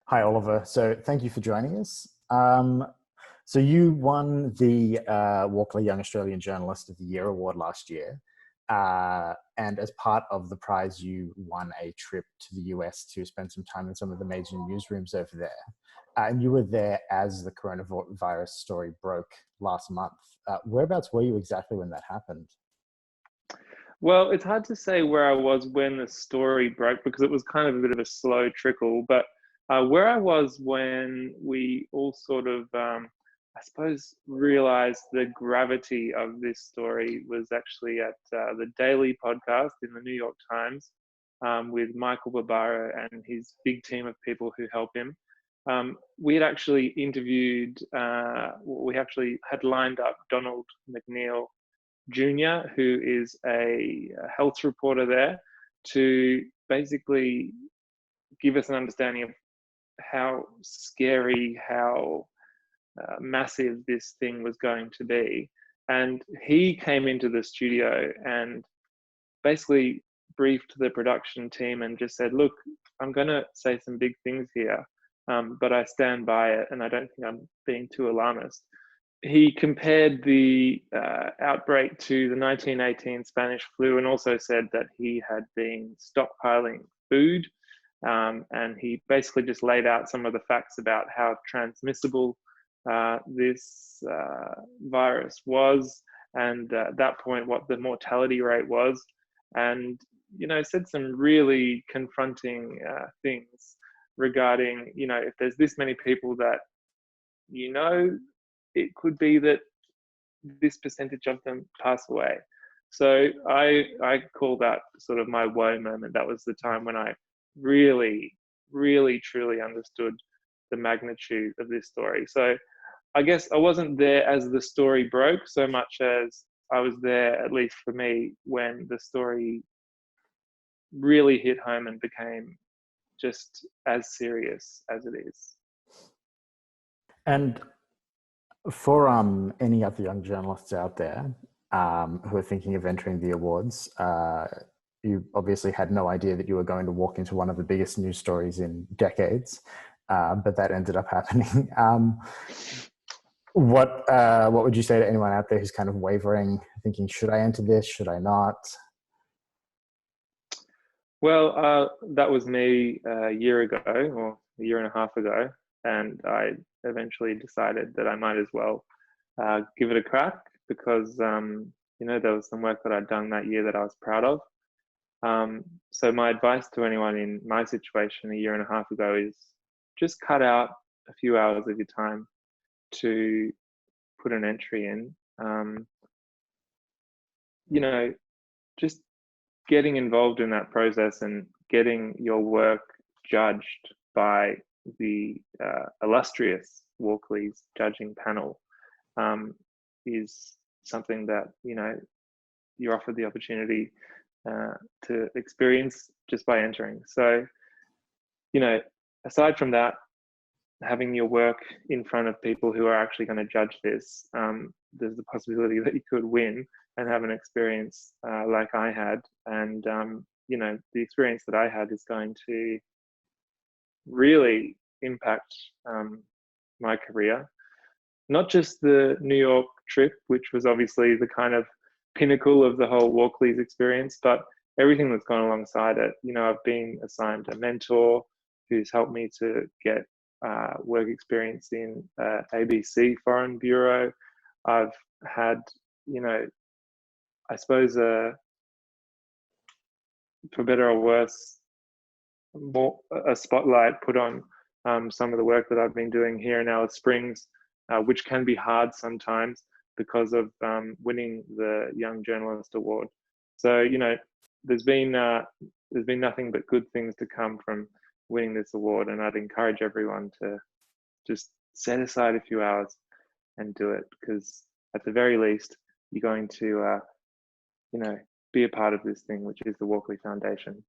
Hi, Oliver. So thank you for joining us. So you won the Walkley Young Australian Journalist of the Year award last year. And as part of the prize, you won a trip to the US to spend some time in some of the major newsrooms over there. And you were there as the coronavirus story broke last month. Whereabouts were you exactly when that happened? Well, it's hard to say where I was when the story broke because it was kind of a bit of a slow trickle. But where I was when we all sort of, I suppose, realized the gravity of this story was actually at the Daily podcast in the New York Times with Michael Barbaro and his big team of people who help him. We had actually interviewed, we actually had lined up Donald McNeil Jr., who is a health reporter there, to basically give us an understanding of how scary, how massive this thing was going to be. And he came into the studio and basically briefed the production team and just said, look, I'm going to say some big things here, but I stand by it and I don't think I'm being too alarmist. He compared the outbreak to the 1918 Spanish flu and also said that he had been stockpiling food. And he basically just laid out some of the facts about how transmissible this virus was, and at that point, what the mortality rate was. And, said some really confronting things regarding, if there's this many people that, it could be that this percentage of them pass away. So I call that sort of my woe moment. That was the time when I really, really, truly understood the magnitude of this story. So I guess I wasn't there as the story broke so much as I was there, at least for me, when the story really hit home and became just as serious as it is. And for any other young journalists out there who are thinking of entering the awards, you obviously had no idea that you were going to walk into one of the biggest news stories in decades, but that ended up happening. What would you say to anyone out there who's kind of wavering, thinking, should I enter this? Should I not? Well, that was me a year ago or a year and a half ago, and I eventually decided that I might as well give it a crack because there was some work that I'd done that year that I was proud of. So my advice to anyone in my situation a year and a half ago is just cut out a few hours of your time to put an entry in. Just getting involved in that process and getting your work judged by the illustrious Walkley's judging panel is something that you're offered the opportunity to experience just by entering. So aside from that, having your work in front of people who are actually going to judge this, there's the possibility that you could win and have an experience like I had. And, the experience that I had is going to really impact my career. Not just the New York trip, which was obviously the kind of pinnacle of the whole Walkley's experience, but everything that's gone alongside it. I've been assigned a mentor who's helped me to get work experience in ABC Foreign Bureau. I've had, I suppose, for better or worse, more a spotlight put on some of the work that I've been doing here in Alice Springs, which can be hard sometimes because of winning the Young Journalist Award. So there's been nothing but good things to come from winning this award, and I'd encourage everyone to just set aside a few hours and do it, because at the very least you're going to be a part of this thing, which is the Walkley Foundation.